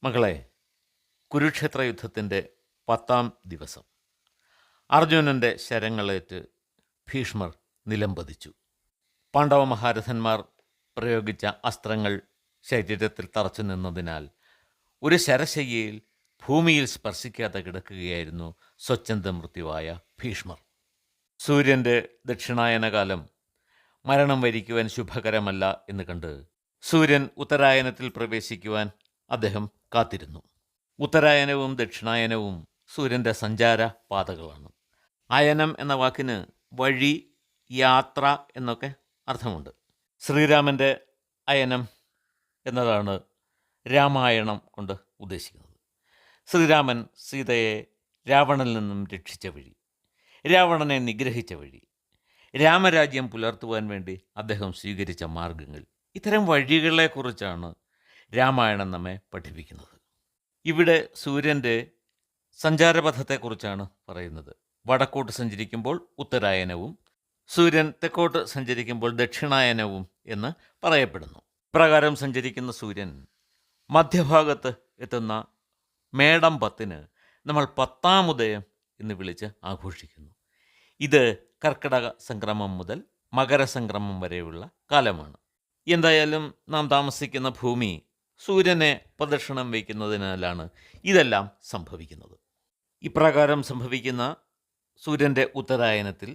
മകളെ, കുരുക്ഷേത്ര യുദ്ധത്തിൻ്റെ 10-ാം ദിവസം അർജുനൻ്റെ ശരങ്ങളേറ്റ് ഭീഷ്മർ നിലംപതിച്ചു. പാണ്ഡവ മഹാരഥന്മാർ പ്രയോഗിച്ച അസ്ത്രങ്ങൾ ശരീരത്തിൽ തറച്ചു നിന്നതിനാൽ ഒരു ശരശയ്യയിൽ ഭൂമിയിൽ സ്പർശിക്കാതെ കിടക്കുകയായിരുന്നു സ്വച്ഛന്ത മൃത്യുവായ ഭീഷ്മർ. സൂര്യൻ്റെ ദക്ഷിണായനകാലം മരണം വരിക്കുവാൻ ശുഭകരമല്ല എന്ന് കണ്ട് സൂര്യൻ ഉത്തരായനത്തിൽ പ്രവേശിക്കുവാൻ അദ്ദേഹം കാത്തിരുന്നു. ഉത്തരായനവും ദക്ഷിണായനവും സൂര്യൻ്റെ സഞ്ചാര പാതകളാണ്. അയനം എന്ന വാക്കിന് വഴി, യാത്ര എന്നൊക്കെ അർത്ഥമുണ്ട്. ശ്രീരാമൻ്റെ അയനം എന്നതാണ് രാമായണം കൊണ്ട് ഉദ്ദേശിക്കുന്നത്. ശ്രീരാമൻ സീതയെ രാവണനിൽ നിന്നും രക്ഷിച്ച വഴി, രാവണനെ നിഗ്രഹിച്ച വഴി, രാമരാജ്യം പുലർത്തുവാൻ വേണ്ടി അദ്ദേഹം സ്വീകരിച്ച മാർഗങ്ങൾ, ഇത്തരം വഴികളെക്കുറിച്ചാണ് രാമായണം നമ്മെ പഠിപ്പിക്കുന്നത്. ഇവിടെ സൂര്യൻ്റെ സഞ്ചാരപഥത്തെക്കുറിച്ചാണ് പറയുന്നത്. വടക്കോട്ട് സഞ്ചരിക്കുമ്പോൾ ഉത്തരായനവും സൂര്യൻ തെക്കോട്ട് സഞ്ചരിക്കുമ്പോൾ ദക്ഷിണായനവും എന്ന് പറയപ്പെടുന്നു. ഇപ്രകാരം സഞ്ചരിക്കുന്ന സൂര്യൻ മധ്യഭാഗത്ത് എത്തുന്ന മേടം 10-ന് നമ്മൾ 10-ാം ഉദയം എന്ന് വിളിച്ച് ആഘോഷിക്കുന്നു. ഇത് കർക്കിടക സംക്രമം മുതൽ മകരസംക്രമം വരെയുള്ള കാലമാണ്. എന്തായാലും നാം താമസിക്കുന്ന ഭൂമി സൂര്യനെ പ്രദക്ഷിണം വയ്ക്കുന്നതിനാലാണ് ഇതെല്ലാം സംഭവിക്കുന്നത്. ഇപ്രകാരം സംഭവിക്കുന്ന സൂര്യൻ്റെ ഉത്തരായനത്തിൽ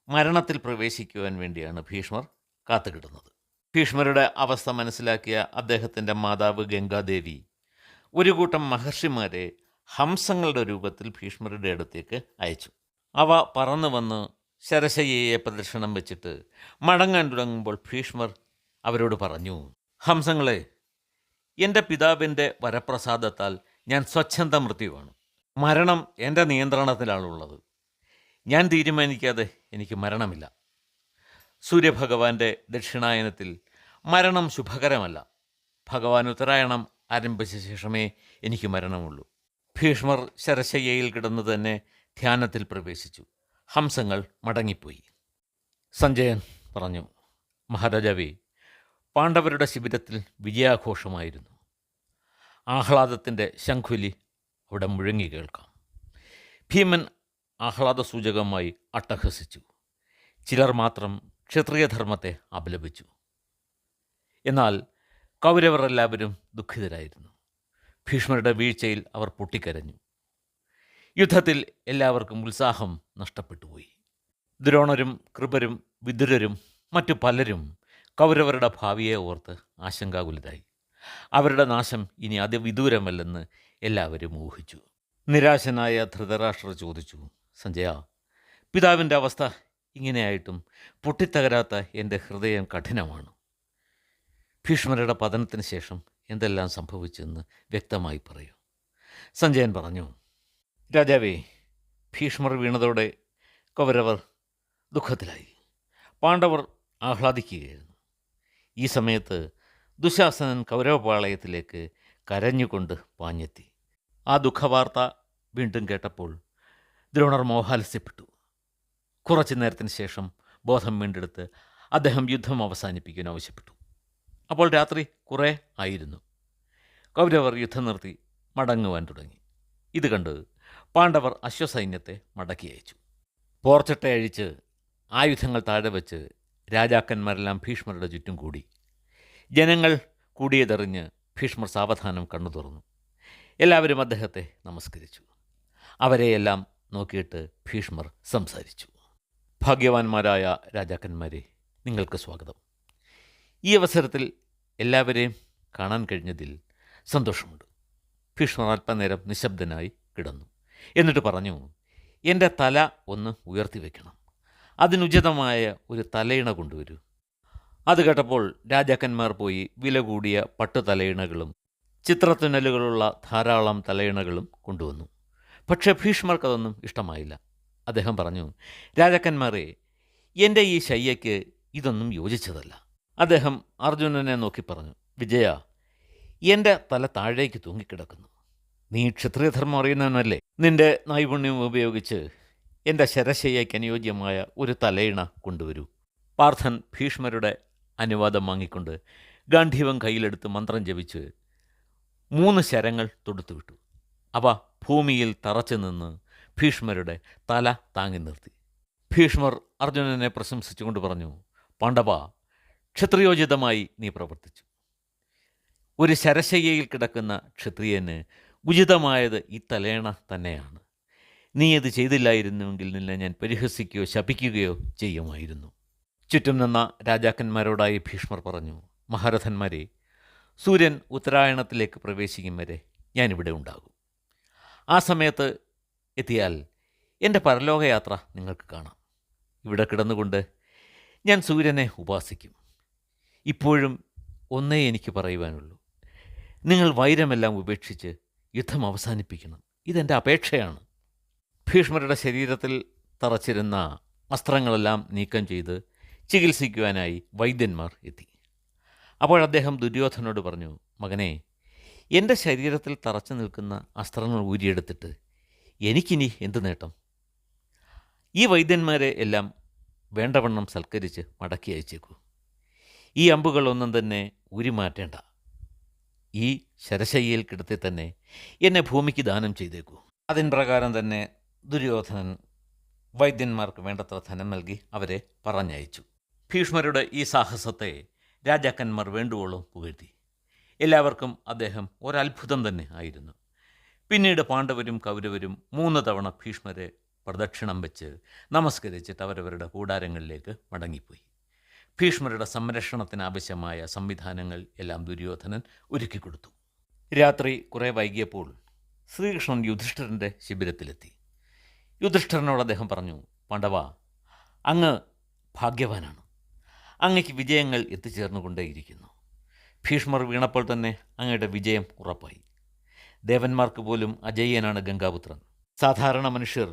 മരണത്തിൽ പ്രവേശിക്കുവാൻ വേണ്ടിയാണ് ഭീഷ്മർ കാത്തുകിടുന്നത്. ഭീഷ്മരുടെ അവസ്ഥ മനസ്സിലാക്കിയ അദ്ദേഹത്തിൻ്റെ മാതാവ് ഗംഗാദേവി ഒരു കൂട്ടം മഹർഷിമാരെ ഹംസങ്ങളുടെ രൂപത്തിൽ ഭീഷ്മരുടെ അടുത്തേക്ക് അയച്ചു. അവ പറന്നു വന്ന് ശരശയ്യയെ പ്രദക്ഷിണം വെച്ചിട്ട് മടങ്ങാൻ തുടങ്ങുമ്പോൾ ഭീഷ്മർ അവരോട് പറഞ്ഞു, ഹംസങ്ങളെ, എൻ്റെ പിതാവിൻ്റെ വരപ്രസാദത്താൽ ഞാൻ സ്വച്ഛന്ത മൃത്യുവാണ്. മരണം എൻ്റെ നിയന്ത്രണത്തിലാണുള്ളത്. ഞാൻ തീരുമാനിക്കാതെ എനിക്ക് മരണമില്ല. സൂര്യഭഗവാന്റെ ദക്ഷിണായനത്തിൽ മരണം ശുഭകരമല്ല. ഭഗവാൻ ഉത്തരായണം ആരംഭിച്ച ശേഷമേ എനിക്ക് മരണമുള്ളൂ. ഭീഷ്മർ ശരശയ്യയിൽ കിടന്നു തന്നെ ധ്യാനത്തിൽ പ്രവേശിച്ചു. ഹംസങ്ങൾ മടങ്ങിപ്പോയി. സഞ്ജയൻ പറഞ്ഞു, മഹാരാജാവേ, പാണ്ഡവരുടെ ശിബിരത്തിൽ വിജയാഘോഷമായിരുന്നു. ആഹ്ലാദത്തിൻ്റെ ശംഖുലി അവിടെ മുഴങ്ങി കേൾക്കാം. ഭീമൻ ആഹ്ലാദസൂചകമായി അട്ടഹസിച്ചു. ചിലർ മാത്രം ക്ഷത്രിയധർമ്മത്തെ അപലപിച്ചു. എന്നാൽ കൗരവർ എല്ലാവരും ദുഃഖിതരായിരുന്നു. ഭീഷ്മരുടെ വീഴ്ചയിൽ അവർ പൊട്ടിക്കരഞ്ഞു. യുദ്ധത്തിൽ എല്ലാവർക്കും ഉത്സാഹം നഷ്ടപ്പെട്ടുപോയി. ദ്രോണരും കൃപരും വിദുരരും മറ്റു പലരും കൗരവരുടെ ഭാവിയെ ഓർത്ത് ആശങ്കാകുലരായി. അവരുടെ നാശം ഇനി അതിവിദൂരമല്ലെന്ന് എല്ലാവരും ഊഹിച്ചു. നിരാശനായ ധൃതരാഷ്ട്രർ ചോദിച്ചു, സഞ്ജയ, പിതാവിൻ്റെ അവസ്ഥ ഇങ്ങനെയായിട്ടും പൊട്ടിത്തകരാത്ത എൻ്റെ ഹൃദയം കഠിനമാണ്. ഭീഷ്മരുടെ പതനത്തിന് ശേഷം എന്തെല്ലാം സംഭവിച്ചെന്ന് വ്യക്തമായി പറയൂ. സഞ്ജയൻ പറഞ്ഞു, രാജാവേ, ഭീഷ്മർ വീണതോടെ കൗരവർ ദുഃഖത്തിലായി. പാണ്ഡവർ ആഹ്ലാദിക്കുകയായിരുന്നു. ഈ സമയത്ത് ദുശാസനൻ കൗരവപാളയത്തിലേക്ക് കരഞ്ഞുകൊണ്ട് പാഞ്ഞെത്തി. ആ ദുഃഖവാർത്ത വീണ്ടും കേട്ടപ്പോൾ ദ്രോണർ മോഹാലസ്യപ്പെട്ടു. കുറച്ചു നേരത്തിന് ശേഷം ബോധം വീണ്ടെടുത്ത് അദ്ദേഹം യുദ്ധം അവസാനിപ്പിക്കാൻ ആവശ്യപ്പെട്ടു. അപ്പോൾ രാത്രി കുറേ ആയിരുന്നു. കൗരവർ യുദ്ധം നിർത്തി മടങ്ങുവാൻ തുടങ്ങി. ഇത് കണ്ട് പാണ്ഡവർ അശ്വസൈന്യത്തെ മടക്കി അയച്ചു. പോർച്ചട്ട അഴിച്ച് ആയുധങ്ങൾ താഴെ വെച്ച് രാജാക്കന്മാരെല്ലാം ഭീഷ്മരുടെ ചുറ്റും കൂടി. ജനങ്ങൾ കൂടിയതെറിഞ്ഞ് ഭീഷ്മർ സാവധാനം കണ്ണു തുറന്നു. എല്ലാവരും അദ്ദേഹത്തെ നമസ്കരിച്ചു. അവരെയെല്ലാം നോക്കിയിട്ട് ഭീഷ്മർ സംസാരിച്ചു. ഭാഗ്യവാന്മാരായ രാജാക്കന്മാരെ, നിങ്ങൾക്ക് സ്വാഗതം. ഈ അവസരത്തിൽ എല്ലാവരെയും കാണാൻ കഴിഞ്ഞതിൽ സന്തോഷമുണ്ട്. ഭീഷ്മർ അല്പനേരം നിശബ്ദനായി കിടന്നു. എന്നിട്ട് പറഞ്ഞു, എൻ്റെ തല ഒന്ന് ഉയർത്തി വയ്ക്കണം. അതിനുചിതമായ ഒരു തലയിണ കൊണ്ടുവരൂ. അത് കേട്ടപ്പോൾ രാജാക്കന്മാർ പോയി വില കൂടിയ പട്ടുതലയിണകളും ചിത്രത്തുന്നലുകളുള്ള ധാരാളം തലയിണകളും കൊണ്ടുവന്നു. പക്ഷേ ഭീഷ്മർക്കതൊന്നും ഇഷ്ടമായില്ല. അദ്ദേഹം പറഞ്ഞു, രാജാക്കന്മാരെ, എൻ്റെ ഈ ശയ്യയ്ക്ക് ഇതൊന്നും യോജിച്ചതല്ല. അദ്ദേഹം അർജുനനെ നോക്കി പറഞ്ഞു, വിജയ, എൻ്റെ തല താഴേക്ക് തൂങ്ങിക്കിടക്കുന്നു. നീ ക്ഷത്രിയധർമ്മം അറിയുന്നവനല്ലേ? നിൻ്റെ നൈപുണ്യം ഉപയോഗിച്ച് എൻ്റെ ശരശയ്യയ്ക്ക് അനുയോജ്യമായ ഒരു തലയിണ കൊണ്ടുവരൂ. പാർത്ഥൻ ഭീഷ്മരുടെ അനുവാദം വാങ്ങിക്കൊണ്ട് ഗാന്ധീവം കയ്യിലെടുത്ത് മന്ത്രം ജപിച്ച് 3 ശരങ്ങൾ തൊടുത്തുവിട്ടു. അവ ഭൂമിയിൽ തറച്ചു നിന്ന് ഭീഷ്മരുടെ തല താങ്ങി നിർത്തി. ഭീഷ്മർ അർജുനനെ പ്രശംസിച്ചുകൊണ്ട് പറഞ്ഞു, പാണ്ഡവ, ക്ഷത്രിയോചിതമായി നീ പ്രവർത്തിച്ചു. ഒരു ശരശയ്യയിൽ കിടക്കുന്ന ക്ഷത്രിയന് ഉചിതമായത് ഈ തലേണ തന്നെയാണ്. നീ അത് ചെയ്തില്ലായിരുന്നുവെങ്കിൽ നിന്നെ ഞാൻ പരിഹസിക്കുകയോ ശപിക്കുകയോ ചെയ്യുമായിരുന്നു. ചുറ്റും നിന്ന രാജാക്കന്മാരോടായി ഭീഷ്മർ പറഞ്ഞു, മഹാരഥന്മാരെ, സൂര്യൻ ഉത്തരായണത്തിലേക്ക് പ്രവേശിക്കും വരെ ഞാനിവിടെ ഉണ്ടാകും. ആ സമയത്ത് എത്തിയാൽ എൻ്റെ പരലോകയാത്ര നിങ്ങൾക്ക് കാണാം. ഇവിടെ കിടന്നുകൊണ്ട് ഞാൻ സൂര്യനെ ഉപാസിക്കും. ഇപ്പോഴും ഒന്നേ എനിക്ക് പറയുവാനുള്ളൂ, നിങ്ങൾ വൈരമെല്ലാം ഉപേക്ഷിച്ച് യുദ്ധം അവസാനിപ്പിക്കണം. ഇതെൻ്റെ അപേക്ഷയാണ്. ഭീഷ്മരുടെ ശരീരത്തിൽ തറച്ചിരുന്ന വസ്ത്രങ്ങളെല്ലാം നീക്കം ചെയ്ത് ചികിത്സിക്കുവാനായി വൈദ്യന്മാർ എത്തി. അപ്പോഴദ്ദേഹം ദുര്യോധനോട് പറഞ്ഞു, മകനെ, എൻ്റെ ശരീരത്തിൽ തറച്ചു നിൽക്കുന്ന അസ്ത്രങ്ങൾ ഊരിയെടുത്തിട്ട് എനിക്കിനി എന്ത് നേട്ടം? ഈ വൈദ്യന്മാരെ എല്ലാം വേണ്ടവണ്ണം സൽക്കരിച്ച് മടക്കി അയച്ചേക്കൂ. ഈ അമ്പുകളൊന്നും തന്നെ ഊരിമാറ്റേണ്ട. ഈ ശരശയ്യയിൽ കിടത്തി തന്നെ എന്നെ ഭൂമിക്ക് ദാനം ചെയ്തേക്കൂ. അതിൻ പ്രകാരം തന്നെ ദുര്യോധനൻ വൈദ്യന്മാർക്ക് വേണ്ടത്ര ധനം നൽകി അവരെ പറഞ്ഞയച്ചു. ഭീഷ്മരുടെ ഈ സാഹസത്തെ രാജാക്കന്മാർ വേണ്ടുവോളം പുകഴ്ത്തി. എല്ലാവർക്കും അദ്ദേഹം ഒരത്ഭുതം തന്നെ ആയിരുന്നു. പിന്നീട് പാണ്ഡവരും കൗരവരും 3 തവണ ഭീഷ്മരെ പ്രദക്ഷിണം വെച്ച് നമസ്കരിച്ചിട്ട് അവരവരുടെ കൂടാരങ്ങളിലേക്ക് മടങ്ങിപ്പോയി. ഭീഷ്മരുടെ സംരക്ഷണത്തിനാവശ്യമായ സംവിധാനങ്ങൾ എല്ലാം ദുര്യോധനൻ ഒരുക്കിക്കൊടുത്തു. രാത്രി കുറേ വൈകിയപ്പോൾ ശ്രീകൃഷ്ണൻ യുധിഷ്ഠിരൻ്റെ ശിബിരത്തിലെത്തി. യുധിഷ്ഠിരനോട് അദ്ദേഹം പറഞ്ഞു, പാണ്ഡവ, അങ്ങ് ഭാഗ്യവാനാണ്. അങ്ങയ്ക്ക് വിജയങ്ങൾ എത്തിച്ചേർന്നുകൊണ്ടേയിരിക്കുന്നു. ഭീഷ്മർ വീണപ്പോൾ തന്നെ അങ്ങയുടെ വിജയം ഉറപ്പായി. ദേവന്മാർക്ക് പോലും അജയ്യനാണ് ഗംഗാപുത്രൻ. സാധാരണ മനുഷ്യർ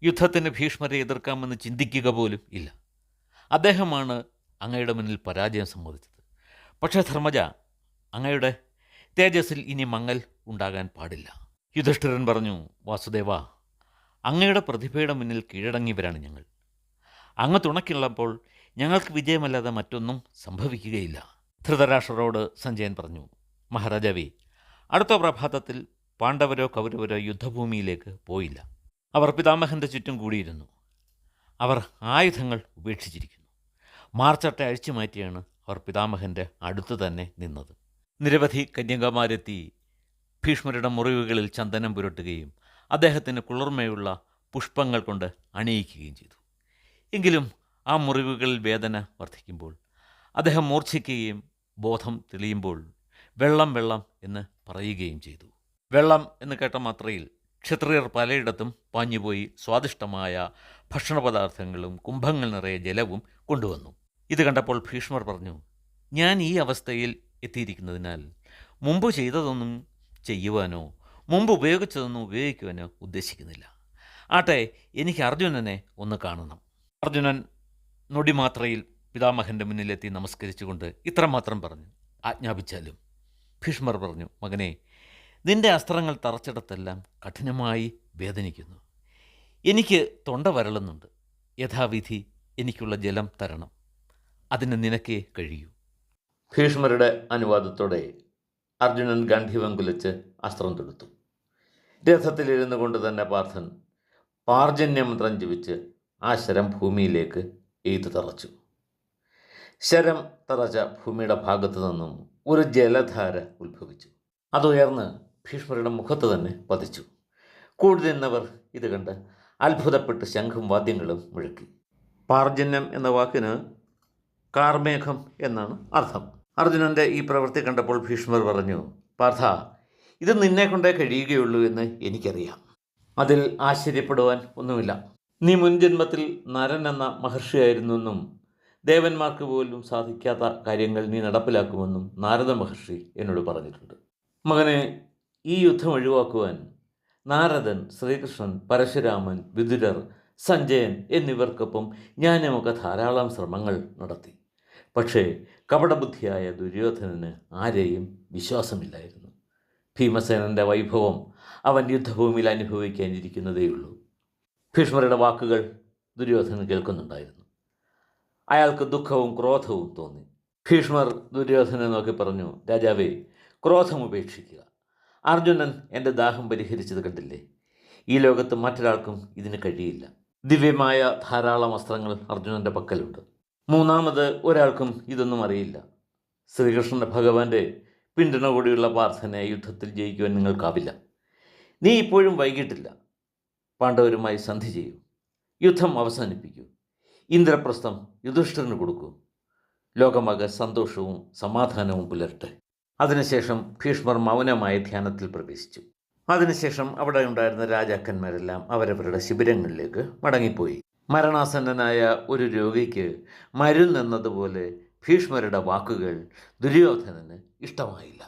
യുദ്ധത്തിന് ഭീഷ്മരെ എതിർക്കാമെന്ന് ചിന്തിക്കുക പോലും ഇല്ല. അദ്ദേഹമാണ് അങ്ങയുടെ മുന്നിൽ പരാജയം സമ്മതിച്ചത്. പക്ഷേ ധർമ്മജ, അങ്ങയുടെ തേജസ്സിൽ ഇനി മങ്ങൽ ഉണ്ടാകാൻ പാടില്ല. യുധിഷ്ഠിരൻ പറഞ്ഞു, വാസുദേവ, അങ്ങയുടെ പ്രതിഭയുടെ മുന്നിൽ കീഴടങ്ങിയവരാണ് ഞങ്ങൾ. അങ്ങ് തുണയ്ക്കുള്ളപ്പോൾ ഞങ്ങൾക്ക് വിജയമല്ലാതെ മറ്റൊന്നും സംഭവിക്കുകയില്ല. ധൃതരാഷ്ട്രരോട് സഞ്ജയൻ പറഞ്ഞു, മഹാരാജാവേ, അടുത്ത പ്രഭാതത്തിൽ പാണ്ഡവരോ കൗരവരോ യുദ്ധഭൂമിയിലേക്ക് പോയില്ല. അവർ പിതാമഹൻ്റെ ചുറ്റും കൂടിയിരുന്നു. അവർ ആയുധങ്ങൾ ഉപേക്ഷിച്ചിരിക്കുന്നു. മാർച്ചട്ട അഴിച്ചു മാറ്റിയാണ് അവർ പിതാമഹൻ്റെ അടുത്ത് തന്നെ നിന്നത്. നിരവധി കന്യകമാരെത്തി ഭീഷ്മരുടെ മുറിവുകളിൽ ചന്ദനം പുരട്ടുകയും അദ്ദേഹത്തിന് കുളിർമയുള്ള പുഷ്പങ്ങൾ കൊണ്ട് അണിയിക്കുകയും ചെയ്തു. എങ്കിലും ആ മുറിവുകളിൽ വേദന വർദ്ധിക്കുമ്പോൾ അദ്ദേഹം മൂർച്ഛിക്കുകയും ബോധം തെളിയുമ്പോൾ വെള്ളം വെള്ളം എന്ന് പറയുകയും ചെയ്തു. വെള്ളം എന്ന് കേട്ട മാത്രയിൽ ക്ഷത്രിയർ പലയിടത്തും പാഞ്ഞുപോയി സ്വാദിഷ്ടമായ ഭക്ഷണപദാർത്ഥങ്ങളും കുംഭങ്ങൾ നിറയെ ജലവും കൊണ്ടുവന്നു. ഇത് കണ്ടപ്പോൾ ഭീഷ്മർ പറഞ്ഞു, ഞാൻ ഈ അവസ്ഥയിൽ എത്തിയിരിക്കുന്നതിനാൽ മുമ്പ് ചെയ്തതൊന്നും ചെയ്യുവാനോ മുമ്പ് ഉപയോഗിച്ചതൊന്നും ഉപയോഗിക്കുവാനോ ഉദ്ദേശിക്കുന്നില്ല. ആട്ടെ, എനിക്ക് അർജുനനെ ഒന്ന് കാണണം. അർജുനൻ നൊടിമാത്രയിൽ പിതാമഹൻ്റെ മുന്നിലെത്തി നമസ്കരിച്ചുകൊണ്ട് ഇത്രമാത്രം പറഞ്ഞു, ആജ്ഞാപിച്ചാലും. ഭീഷ്മർ പറഞ്ഞു, മകനെ, നിന്റെ അസ്ത്രങ്ങൾ തറച്ചിടത്തെല്ലാം കഠിനമായി വേദനിക്കുന്നു. എനിക്ക് തൊണ്ട വരളുന്നുണ്ട്. യഥാവിധി എനിക്കുള്ള ജലം തരണം. അതിന് നിനക്കേ കഴിയൂ. ഭീഷ്മരുടെ അനുവാദത്തോടെ അർജുനൻ ഗാന്ധീവം കുലച്ച് അസ്ത്രം തൊടുത്തു. രഥത്തിലിരുന്നു കൊണ്ട് തന്നെ പാർത്ഥൻ പാർജന്യമന്ത്രം ജപിച്ച് ആ ശരം ഭൂമിയിലേക്ക് എയ്തു തറച്ചു. ശരം തറച്ച ഭൂമിയുടെ ഭാഗത്തു നിന്നും ഒരു ജലധാര ഉത്ഭവിച്ചു. അതുയർന്ന് ഭീഷ്മരുടെ മുഖത്ത് തന്നെ പതിച്ചു. കൂടി നിന്നവർ ഇത് കണ്ട് അത്ഭുതപ്പെട്ട് ശംഖും വാദ്യങ്ങളും മുഴക്കി. പാർജന്യം എന്ന വാക്കിന് കാർമേഘം എന്നാണ് അർത്ഥം. അർജുനൻ്റെ ഈ പ്രവൃത്തി കണ്ടപ്പോൾ ഭീഷ്മർ പറഞ്ഞു, പാർത്ഥ, ഇത് നിന്നെക്കൊണ്ടേ കഴിയുകയുള്ളൂ എന്ന് എനിക്കറിയാം. അതിൽ ആശ്ചര്യപ്പെടുവാൻ ഒന്നുമില്ല. നീ മുൻജന്മത്തിൽ നരൻ എന്ന മഹർഷിയായിരുന്നെന്നും ദേവന്മാർക്ക് പോലും സാധിക്കാത്ത കാര്യങ്ങൾ നീ നടപ്പിലാക്കുമെന്നും നാരദ മഹർഷി എന്നോട് പറഞ്ഞിട്ടുണ്ട്. മകനെ, ഈ യുദ്ധം ഒഴിവാക്കുവാൻ നാരദൻ, ശ്രീകൃഷ്ണൻ, പരശുരാമൻ, വിതുരർ, സഞ്ജയൻ എന്നിവർക്കൊപ്പം ഞാനുമൊക്കെ ധാരാളം ശ്രമങ്ങൾ നടത്തി. പക്ഷേ കപടബുദ്ധിയായ ദുര്യോധനന് ആരെയും വിശ്വാസമില്ലായിരുന്നു. ഭീമസേനൻ്റെ വൈഭവം അവൻ യുദ്ധഭൂമിയിൽ അനുഭവിക്കാനിരിക്കുന്നതേയുള്ളൂ. ഭീഷ്മരുടെ വാക്കുകൾ ദുര്യോധനൻ കേൾക്കുന്നുണ്ടായിരുന്നു. അയാൾക്ക് ദുഃഖവും ക്രോധവും തോന്നി. ഭീഷ്മർ ദുര്യോധനെ നോക്കി പറഞ്ഞു, രാജാവേ, ക്രോധം ഉപേക്ഷിക്കുക. അർജുനൻ എൻ്റെ ദാഹം പരിഹരിച്ചത് കണ്ടില്ലേ? ഈ ലോകത്ത് മറ്റൊരാൾക്കും ഇതിന് കഴിയില്ല. ദിവ്യമായ ധാരാളം വസ്ത്രങ്ങൾ അർജുനൻ്റെ പക്കലുണ്ട്. മൂന്നാമത് ഒരാൾക്കും ഇതൊന്നും അറിയില്ല. ശ്രീകൃഷ്ണൻ്റെ ഭഗവാന്റെ പിന്തുണ കൂടിയുള്ള പ്രാർത്ഥനയെ യുദ്ധത്തിൽ ജയിക്കുവാൻ നിങ്ങൾക്കാവില്ല. നീ ഇപ്പോഴും വൈകിട്ടില്ല. പാണ്ഡവരുമായി സന്ധി ചെയ്യൂ, യുദ്ധം അവസാനിപ്പിക്കൂ, ഇന്ദ്രപ്രസ്ഥം യുധിഷ്ഠിരന് കൊടുക്കൂ. ലോകമാകെ സന്തോഷവും സമാധാനവും പുലരട്ടെ. അതിനുശേഷം ഭീഷ്മർ മൗനമായ ധ്യാനത്തിൽ പ്രവേശിച്ചു. അതിനുശേഷം അവിടെ ഉണ്ടായിരുന്ന രാജാക്കന്മാരെല്ലാം അവരവരുടെ ശിബിരങ്ങളിലേക്ക് മടങ്ങിപ്പോയി. മരണാസന്നനായ ഒരു രോഗിക്ക് മരുന്നെന്നതുപോലെ ഭീഷ്മരുടെ വാക്കുകൾ ദുര്യോധനന് ഇഷ്ടമായില്ല.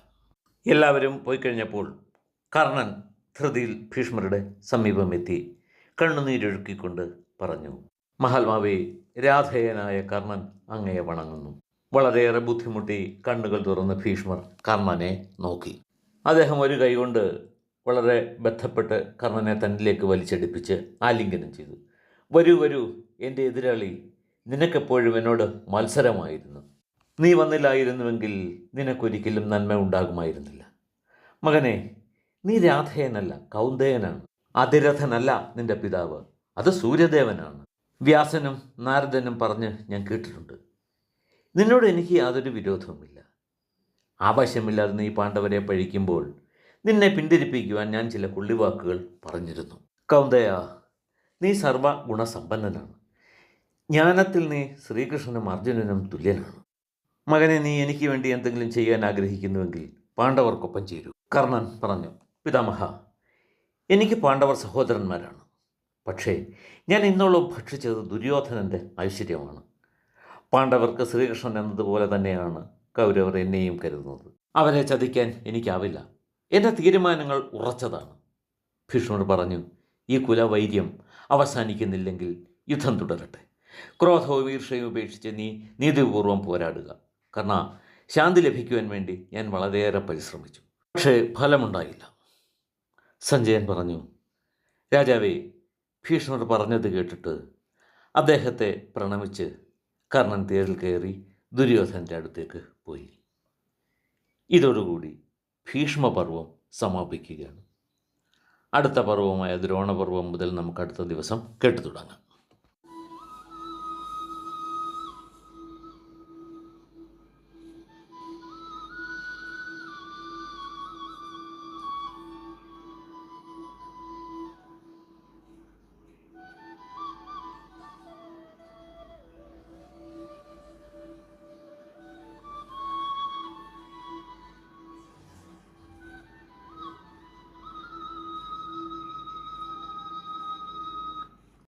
എല്ലാവരും പോയി കഴിഞ്ഞപ്പോൾ കർണൻ ധൃതിയിൽ ഭീഷ്മരുടെ സമീപമെത്തി കണ്ണുനീരൊഴുക്കിക്കൊണ്ട് പറഞ്ഞു, മഹാത്മാവേ, രാധേയനായ കർണൻ അങ്ങയെ വണങ്ങുന്നു. വളരെയേറെ ബുദ്ധിമുട്ടി കണ്ണുകൾ തുറന്ന് ഭീഷ്മർ കർണനെ നോക്കി. അദ്ദേഹം ഒരു കൈകൊണ്ട് വളരെ ബന്ധപ്പെട്ട് കർണനെ തന്നിലേക്ക് വലിച്ചെടുപ്പിച്ച് ആലിംഗനം ചെയ്തു. വരൂ വരൂ എൻ്റെ എതിരാളി, നിനക്കെപ്പോഴും എന്നോട് മത്സരമായിരുന്നു. നീ വന്നില്ലായിരുന്നുവെങ്കിൽ നിനക്കൊരിക്കലും നന്മ ഉണ്ടാകുമായിരുന്നില്ല. മകനെ, നീ രാധേയനല്ല, കൗന്ദയനാണ്. അതിരഥനല്ല നിന്റെ പിതാവ്, അത് സൂര്യദേവനാണ്. വ്യാസനും നാരദനും പറഞ്ഞ് ഞാൻ കേട്ടിട്ടുണ്ട്. നിന്നോട് എനിക്ക് യാതൊരു വിരോധവുമില്ല. ആവശ്യമില്ലാതെ നീ പാണ്ഡവരെ പഴിക്കുമ്പോൾ നിന്നെ പിന്തിരിപ്പിക്കുവാൻ ഞാൻ ചില കൊള്ളിവാക്കുകൾ പറഞ്ഞിരുന്നു. കൗന്ദയ, നീ സർവ ഗുണസമ്പന്നനാണ്. ജ്ഞാനത്തിൽ നീ ശ്രീകൃഷ്ണനും അർജുനനും തുല്യനാണ്. മകനെ, നീ എനിക്ക് വേണ്ടി എന്തെങ്കിലും ചെയ്യാൻ ആഗ്രഹിക്കുന്നുവെങ്കിൽ പാണ്ഡവർക്കൊപ്പം ചേരൂ. കർണൻ പറഞ്ഞു, പിതാമഹ, എനിക്ക് പാണ്ഡവർ സഹോദരന്മാരാണ്. പക്ഷേ ഞാൻ ഇന്നോളം ഭക്ഷിച്ചത് ദുര്യോധനൻ്റെ ഐശ്വര്യമാണ്. പാണ്ഡവർക്ക് ശ്രീകൃഷ്ണൻ എന്നതുപോലെ തന്നെയാണ് കൗരവർ എന്നെയും കരുതുന്നത്. അവരെ ചതിക്കാൻ എനിക്കാവില്ല. എൻ്റെ തീരുമാനങ്ങൾ ഉറച്ചതാണ്. ഭീഷ്മർ പറഞ്ഞു, ഈ കുലവൈര്യം അവസാനിക്കുന്നില്ലെങ്കിൽ യുദ്ധം തുടരട്ടെ. ക്രോധവും ഈർഷയും ഉപേക്ഷിച്ച് നീ നീതിപൂർവം പോരാടുക. കാരണം ശാന്തി ലഭിക്കുവാൻ വേണ്ടി ഞാൻ വളരെയേറെ പരിശ്രമിച്ചു, പക്ഷേ ഫലമുണ്ടായില്ല. സഞ്ജയൻ പറഞ്ഞു, രാജാവേ, ഭീഷ്മർ പറഞ്ഞത് കേട്ടിട്ട് അദ്ദേഹത്തെ പ്രണമിച്ച് കർണൻ തേരിൽ കയറി ദുര്യോധനൻ്റെ അടുത്തേക്ക് പോയി. ഇതോടുകൂടി ഭീഷ്മപർവം സമാപിക്കുകയാണ്. അടുത്ത പർവ്വമായ ദ്രോണപർവം മുതൽ നമുക്ക് അടുത്ത ദിവസം കേട്ടു തുടങ്ങാം.